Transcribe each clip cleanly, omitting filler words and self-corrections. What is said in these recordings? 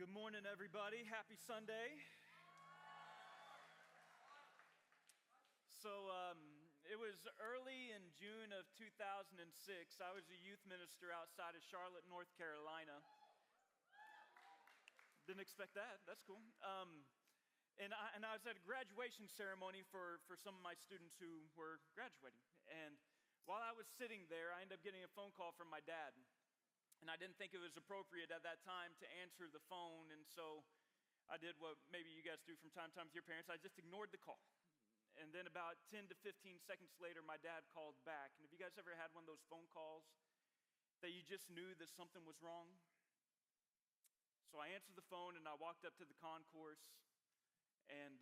Good morning, everybody. Happy Sunday. It was early in June of 2006. I was a youth minister outside of Charlotte, North Carolina. Didn't expect that. That's cool. And I was at a graduation ceremony for some of my students who were graduating. And while I was sitting there, I ended up getting a phone call from my dad. And I didn't think it was appropriate at that time to answer the phone, and so I did what maybe you guys do from time to time with your parents. I just ignored the call. And then about 10 to 15 seconds later, my dad called back. And have you guys ever had one of those phone calls that you just knew that something was wrong? So I answered the phone, and I walked up to the concourse, and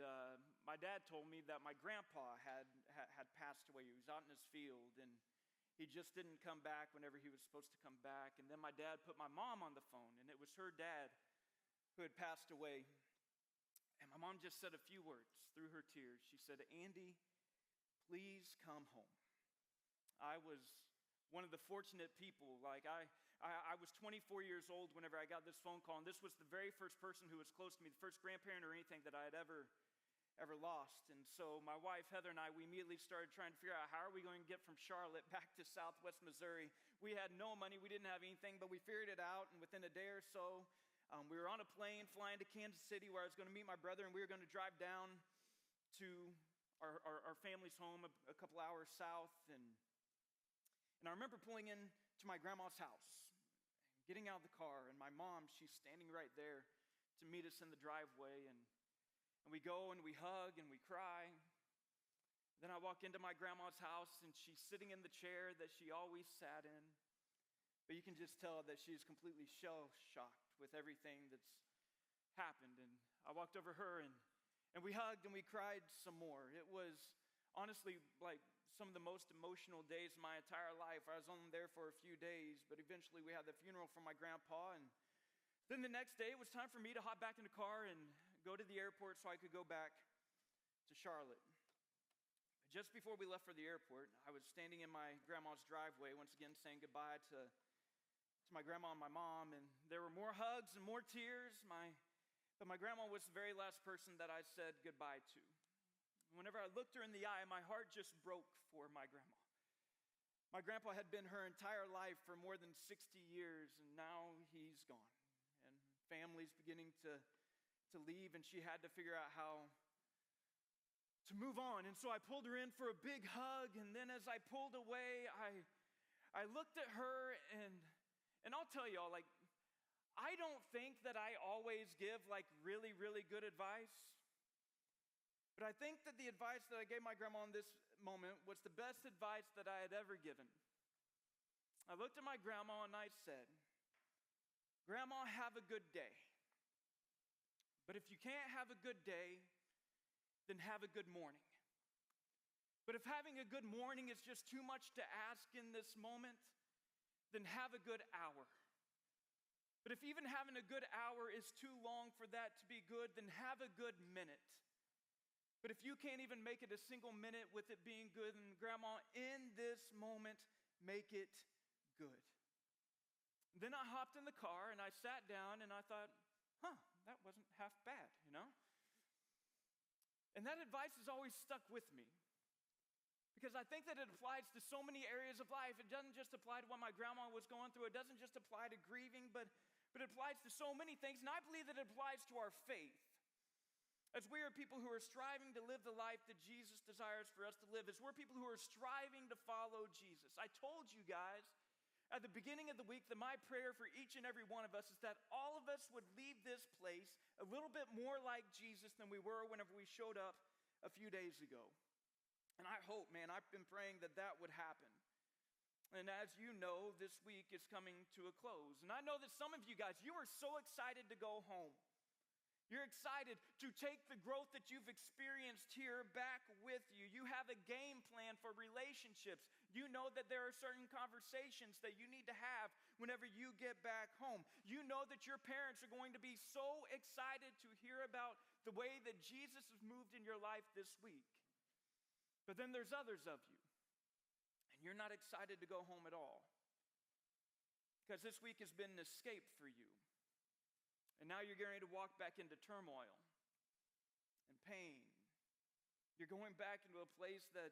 my dad told me that my grandpa had passed away. He was out in his field, and he just didn't come back whenever he was supposed to come back. And then my dad put my mom on the phone, and it was her dad who had passed away. And my mom just said a few words through her tears. She said, "Andy, please come home." I was one of the fortunate people. I was 24 years old whenever I got this phone call, and this was the very first person who was close to me, the first grandparent or anything that I had ever lost. And so my wife, Heather, and I, we immediately started trying to figure out how are we going to get from Charlotte back to Southwest Missouri. We had no money, we didn't have anything, but we figured it out, and within a day or so, we were on a plane flying to Kansas City where I was going to meet my brother, and we were going to drive down to our family's home a couple hours south. And I remember pulling in to my grandma's house, getting out of the car, and my mom, she's standing right there to meet us in the driveway, and we go and we hug and we cry. Then I walk into my grandma's house, and she's sitting in the chair that she always sat in. But you can just tell that she's completely shell-shocked with everything that's happened. And I walked over her, and we hugged and we cried some more. It was honestly like some of the most emotional days of my entire life. I was only there for a few days, but eventually we had the funeral for my grandpa, and then the next day, it was time for me to hop back in the car and go to the airport so I could go back to Charlotte. Just before we left for the airport, I was standing in my grandma's driveway, once again saying goodbye to my grandma and my mom, and there were more hugs and more tears, but my grandma was the very last person that I said goodbye to. Whenever I looked her in the eye, my heart just broke for my grandma. My grandpa had been her entire life for more than 60 years, and now he's gone. And family's beginning to leave, and she had to figure out how to move on. And so I pulled her in for a big hug, and then as I pulled away, I looked at her, and I'll tell y'all, I don't think that I always give, really, really good advice. But I think that the advice that I gave my grandma in this moment was the best advice that I had ever given. I looked at my grandma, and I said, "Grandma, have a good day. But if you can't have a good day, then have a good morning. But if having a good morning is just too much to ask in this moment, then have a good hour. But if even having a good hour is too long for that to be good, then have a good minute. But if you can't even make it a single minute with it being good, then Grandma, in this moment, make it good." Then I hopped in the car and I sat down and I thought, that wasn't half bad, And that advice has always stuck with me because I think that it applies to so many areas of life. It doesn't just apply to what my grandma was going through. It doesn't just apply to grieving, but it applies to so many things. And I believe that it applies to our faith. As we are people who are striving to live the life that Jesus desires for us to live, as we're people who are striving to follow Jesus. I told you guys at the beginning of the week that my prayer for each and every one of us is that all of us would leave this place a little bit more like Jesus than we were whenever we showed up a few days ago. And I hope, I've been praying that would happen. And as you know, this week is coming to a close. And I know that some of you guys, you are so excited to go home. You're excited to take the growth that you've experienced here back with you. You have a game plan for relationships. You know that there are certain conversations that you need to have whenever you get back home. You know that your parents are going to be so excited to hear about the way that Jesus has moved in your life this week. But then there's others of you, and you're not excited to go home at all because this week has been an escape for you. And now you're getting ready to walk back into turmoil and pain. You're going back into a place that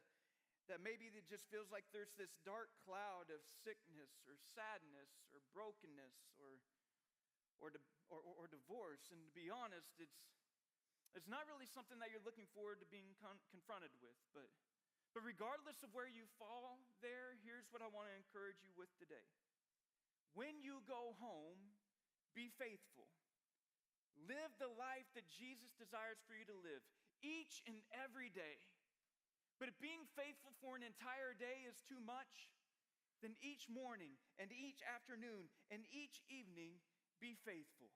maybe it just feels like there's this dark cloud of sickness or sadness or brokenness or divorce. And to be honest, it's not really something that you're looking forward to being confronted with. But regardless of where you fall there, here's what I want to encourage you with today. When you go home, be faithful. Live the life that Jesus desires for you to live each and every day. But if being faithful for an entire day is too much, then each morning and each afternoon and each evening, be faithful.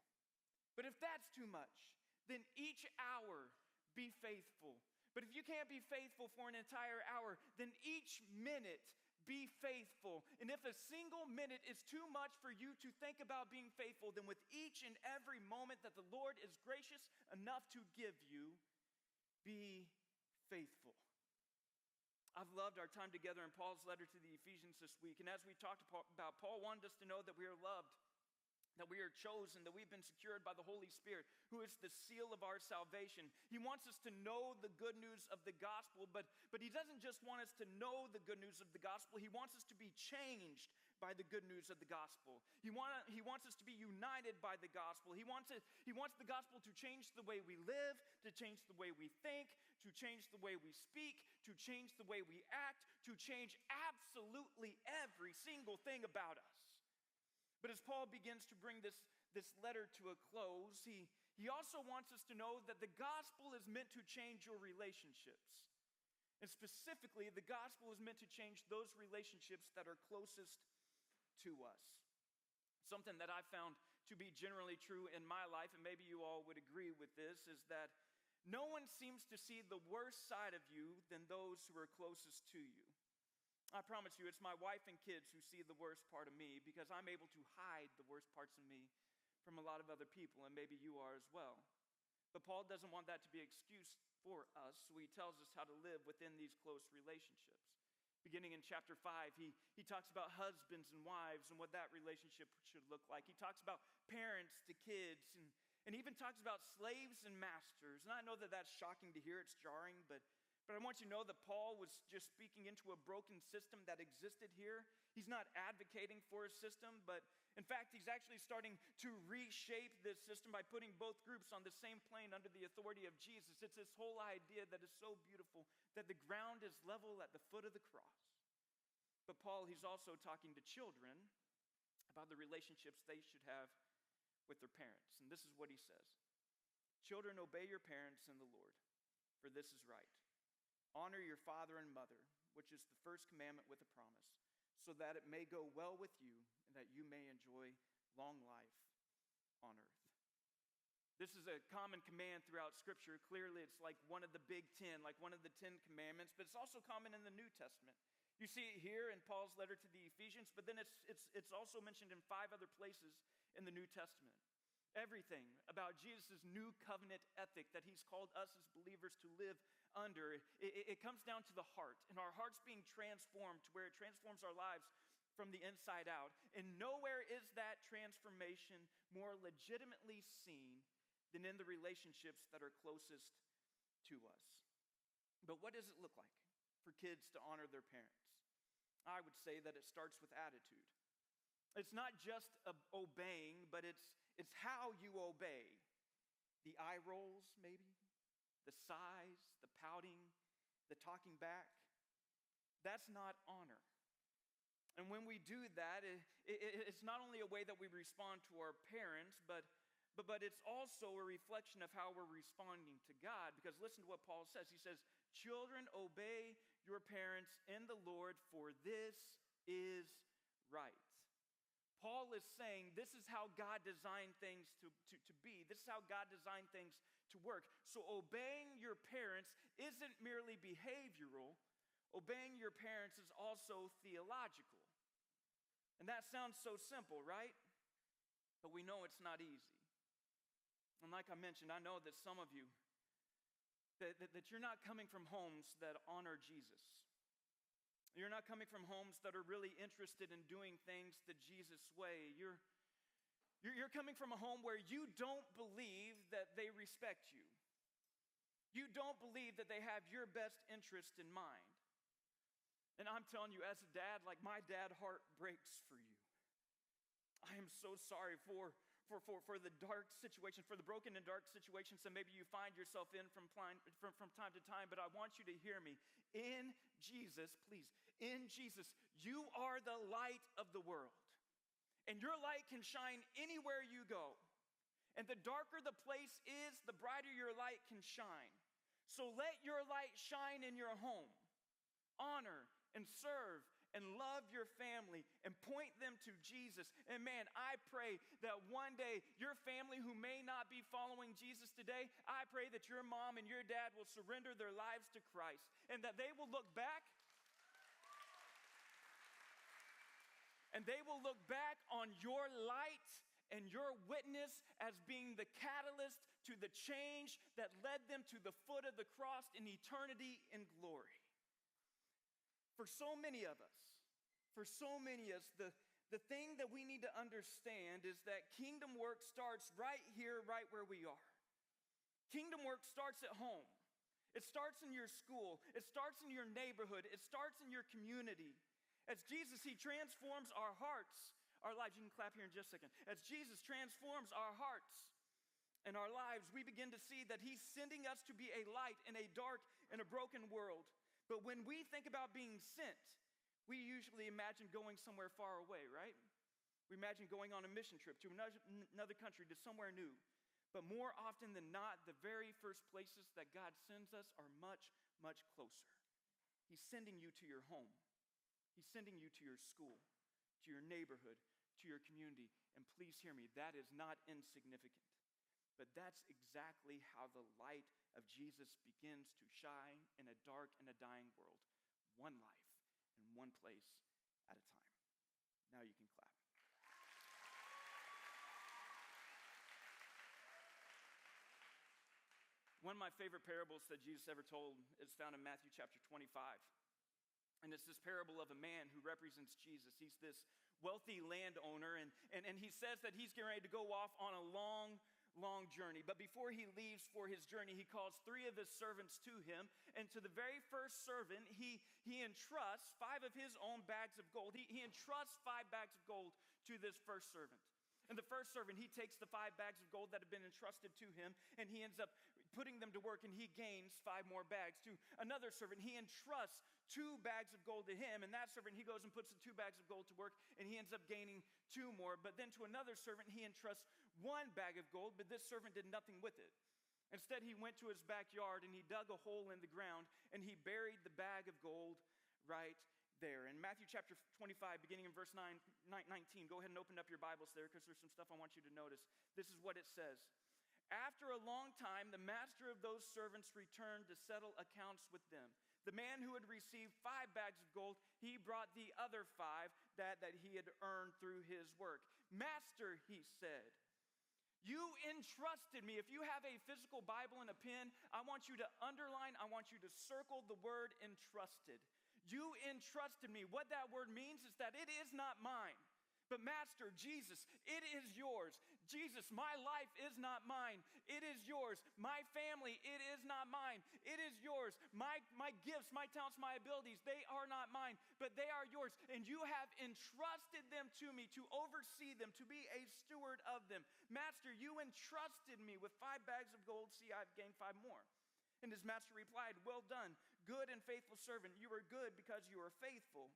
But if that's too much, then each hour, be faithful. But if you can't be faithful for an entire hour, then each minute, be faithful. And if a single minute is too much for you to think about being faithful, then with each and every moment that the Lord is gracious enough to give you, be faithful. I've loved our time together in Paul's letter to the Ephesians this week. And as we talked about, Paul wanted us to know that we are loved, that we are chosen, that we've been secured by the Holy Spirit, who is the seal of our salvation. He wants us to know the good news of the gospel, but he doesn't just want us to know the good news of the gospel. He wants us to be changed by the good news of the gospel. He wants us to be united by the gospel. He wants the gospel to change the way we live, to change the way we think, to change the way we speak, to change the way we act, to change absolutely every single thing about us. But as Paul begins to bring this letter to a close, he also wants us to know that the gospel is meant to change your relationships. And specifically, the gospel is meant to change those relationships that are closest to us. Something that I found to be generally true in my life, and maybe you all would agree with this, is that no one seems to see the worst side of you than those who are closest to you. I promise you, it's my wife and kids who see the worst part of me because I'm able to hide the worst parts of me from a lot of other people, and maybe you are as well. But Paul doesn't want that to be an excuse for us, so he tells us how to live within these close relationships. Beginning in chapter 5, he talks about husbands and wives and what that relationship should look like. He talks about parents to kids and even talks about slaves and masters. And I know that that's shocking to hear, it's jarring, but I want you to know that Paul was just speaking into a broken system that existed here. He's not advocating for a system, but in fact, he's actually starting to reshape this system by putting both groups on the same plane under the authority of Jesus. It's this whole idea that is so beautiful, that the ground is level at the foot of the cross. But Paul, he's also talking to children about the relationships they should have with their parents. And this is what he says. Children, obey your parents in the Lord, for this is right. Honor your father and mother, which is the first commandment with a promise, so that it may go well with you and that you may enjoy long life on earth. This is a common command throughout Scripture. Clearly, it's like one of the big 10, like one of the 10 commandments, but it's also common in the New Testament. You see it here in Paul's letter to the Ephesians, but then it's also mentioned in 5 other places in the New Testament. Everything about Jesus' new covenant ethic that he's called us as believers to live under, it comes down to the heart, and our hearts being transformed to where it transforms our lives from the inside out. And nowhere is that transformation more legitimately seen than in the relationships that are closest to us. But what does it look like for kids to honor their parents? I would say that it starts with attitude. It's not just obeying, but it's how you obey. The eye rolls, maybe, the sighs, the pouting, the talking back. That's not honor. And when we do that, it's not only a way that we respond to our parents, but it's also a reflection of how we're responding to God. Because listen to what Paul says. He says, children, obey your parents in the Lord, for this is right. Paul is saying this is how God designed things to be. This is how God designed things to work. So obeying your parents isn't merely behavioral. Obeying your parents is also theological. And that sounds so simple, right? But we know it's not easy. And like I mentioned, I know that some of you, that you're not coming from homes that honor Jesus. You're not coming from homes that are really interested in doing things the Jesus way. You're You're coming from a home where you don't believe that they respect you. You don't believe that they have your best interest in mind. And I'm telling you, as a dad, like my dad heart breaks for you. I am so sorry for the dark situation, for the broken and dark situations that maybe you find yourself in from time to time, but I want you to hear me. In Jesus, please, in Jesus, you are the light of the world. And your light can shine anywhere you go. And the darker the place is, the brighter your light can shine. So let your light shine in your home. Honor and serve and love your family and point them to Jesus. And man, I pray that one day your family who may not be following Jesus today, I pray that your mom and your dad will surrender their lives to Christ and that they will look back on your light and your witness as being the catalyst to the change that led them to the foot of the cross in eternity in glory. For so many of us, the thing that we need to understand is that kingdom work starts right here, right where we are. Kingdom work starts at home. It starts in your school. It starts in your neighborhood. It starts in your community. As Jesus, he transforms our hearts, our lives. You can clap here in just a second. As Jesus transforms our hearts and our lives, we begin to see that he's sending us to be a light in a dark and a broken world. But when we think about being sent, we usually imagine going somewhere far away, right? We imagine going on a mission trip to another country, to somewhere new. But more often than not, the very first places that God sends us are much, much closer. He's sending you to your home. He's sending you to your school, to your neighborhood, to your community. And please hear me, that is not insignificant. But that's exactly how the light of Jesus begins to shine in a dark and a dying world. One life in one place at a time. Now you can clap. One of my favorite parables that Jesus ever told is found in Matthew chapter 25. And it's this parable of a man who represents Jesus. He's this wealthy landowner, and he says that he's getting ready to go off on a long journey. But before he leaves for his journey, he calls 3 of his servants to him. And to the very first servant, he entrusts 5 of his own bags of gold. He entrusts 5 bags of gold to this first servant. And the first servant, he takes the 5 bags of gold that have been entrusted to him, and he ends up putting them to work, and he gains 5 more bags. To another servant, he entrusts 2 bags of gold to him, and that servant, he goes and puts the 2 bags of gold to work, and he ends up gaining 2 more. But then to another servant, he entrusts 1 bag of gold, but this servant did nothing with it. Instead, he went to his backyard, and he dug a hole in the ground, and he buried the bag of gold right there. In Matthew chapter 25, beginning in verse 19, go ahead and open up your Bibles there because there's some stuff I want you to notice. This is what it says. After a long time, the master of those servants returned to settle accounts with them. The man who had received 5 bags of gold, he brought the other 5 that he had earned through his work. Master, he said, you entrusted me. If you have a physical Bible and a pen, I want you to underline, I want you to circle the word entrusted. You entrusted me. What that word means is that it is not mine. But Master, Jesus, it is yours. Jesus, my life is not mine. It is yours. My family, it is not mine. It is yours. My gifts, my talents, my abilities, they are not mine, but they are yours. And you have entrusted them to me to oversee them, to be a steward of them. Master, you entrusted me with 5 bags of gold. See, I've gained 5 more. And his master replied, well done, good and faithful servant. You are good because you are faithful.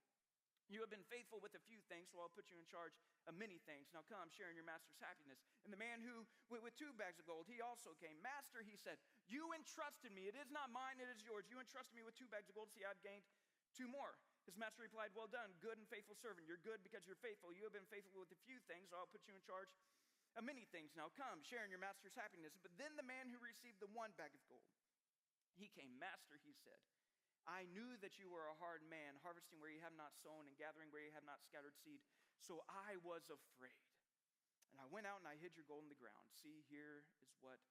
You have been faithful with a few things, so I'll put you in charge of many things. Now come, share in your master's happiness. And the man who, with 2 bags of gold, he also came. Master, he said, you entrusted me. It is not mine, it is yours. You entrusted me with 2 bags of gold. See, I've gained 2 more. His master replied, well done, good and faithful servant. You're good because you're faithful. You have been faithful with a few things, so I'll put you in charge of many things. Now come, share in your master's happiness. But then the man who received the 1 bag of gold, he came. Master, he said, I knew that you were a hard man, harvesting where you have not sown and gathering where you have not scattered seed. So I was afraid. And I went out and I hid your gold in the ground. See, here is what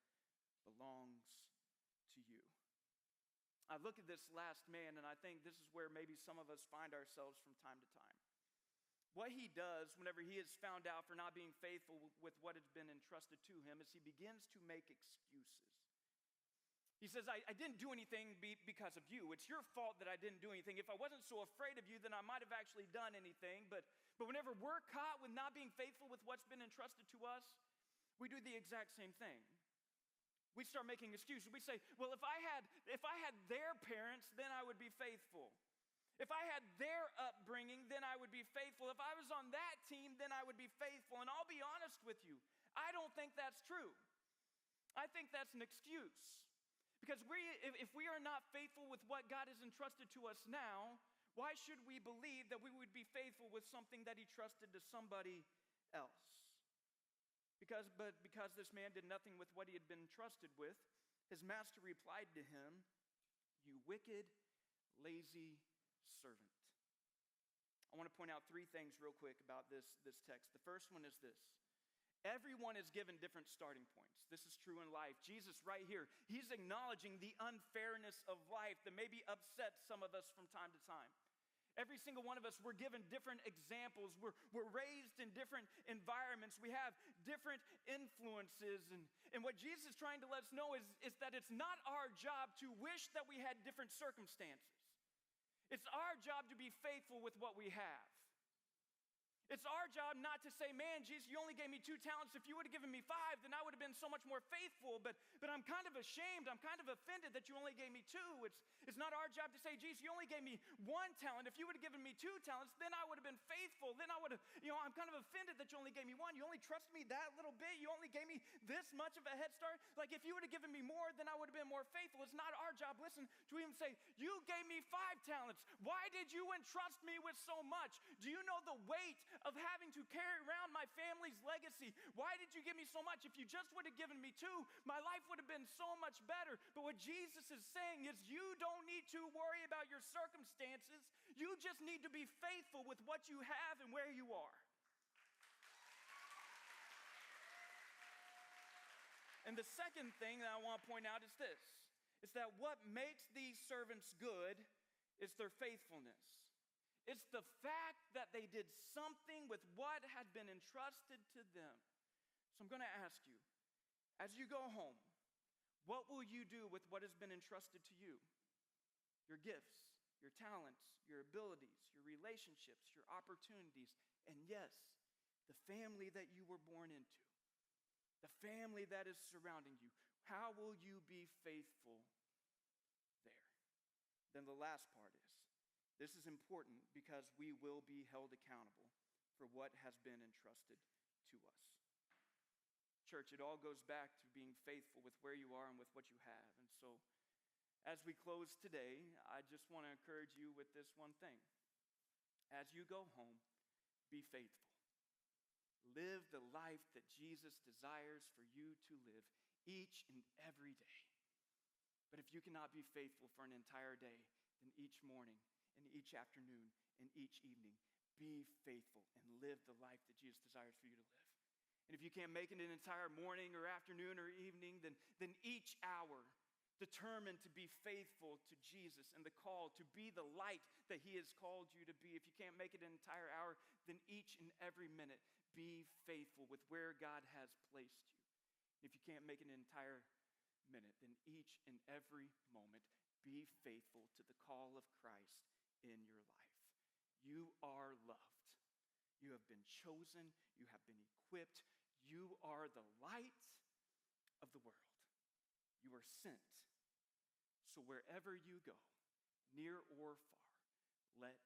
belongs to you. I look at this last man and I think this is where maybe some of us find ourselves from time to time. what he does whenever he is found out for not being faithful with what has been entrusted to him is he begins to make excuses. He says, I didn't do anything because of you. It's your fault that I didn't do anything. If I wasn't so afraid of you, then I might have actually done anything. But whenever we're caught with not being faithful with what's been entrusted to us, we do the exact same thing. We start making excuses. We say, well, if I had their parents, then I would be faithful. If I had their upbringing, then I would be faithful. If I was on that team, then I would be faithful. And I'll be honest with you, I don't think that's true. I think that's an excuse. Because if we are not faithful with what God has entrusted to us now, why should we believe that we would be faithful with something that he trusted to somebody else? Because this man did nothing with what he had been entrusted with, his master replied to him, "You wicked, lazy servant." I want to point out three things real quick about this text. The first one is this. Everyone is given different starting points. This is true in life. Jesus right here, he's acknowledging the unfairness of life that maybe upsets some of us from time to time. Every single one of us, we're given different examples. We're raised in different environments. We have different influences. And what Jesus is trying to let us know is that it's not our job to wish that we had different circumstances. It's our job to be faithful with what we have. It's our job not to say, man, Jesus, you only gave me 2 talents. If you would have given me 5, then I would have been so much more faithful. But I'm kind of ashamed. I'm kind of offended that you only gave me 2. It's not our job to say, Jesus, you only gave me 1 talent. If you would have given me 2 talents, then I would have been faithful. Then I would have, I'm kind of offended that you only gave me 1. You only trusted me that little bit. You only gave me this much of a head start. Like if you would have given me more, then I would have been more faithful. It's not our job, listen, to even say, you gave me 5 talents. Why did you entrust me with so much? Do you know the weight of having to carry around my family's legacy? Why did you give me so much? If you just would have given me 2, my life would have been so much better. But what Jesus is saying is you don't need to worry about your circumstances. You just need to be faithful with what you have and where you are. And the second thing that I want to point out is this. It's that what makes these servants good is their faithfulness. It's the fact that they did something with what had been entrusted to them. So I'm going to ask you, as you go home, what will you do with what has been entrusted to you? Your gifts, your talents, your abilities, your relationships, your opportunities, and yes, the family that you were born into, the family that is surrounding you. How will you be faithful there? Then the last part is, this is important because we will be held accountable for what has been entrusted to us. Church, it all goes back to being faithful with where you are and with what you have. And so, as we close today, I just want to encourage you with this one thing. As you go home, be faithful. Live the life that Jesus desires for you to live each and every day. But if you cannot be faithful for an entire day, then each morning, and each afternoon and each evening, be faithful and live the life that Jesus desires for you to live. And if you can't make it an entire morning or afternoon or evening, then each hour, determine to be faithful to Jesus and the call to be the light that he has called you to be. If you can't make it an entire hour, then each and every minute, be faithful with where God has placed you. If you can't make it an entire minute, then each and every moment, be faithful to the call of Christ in your life. You are loved. You have been chosen. You have been equipped. You are the light of the world. You are sent. So wherever you go, near or far, let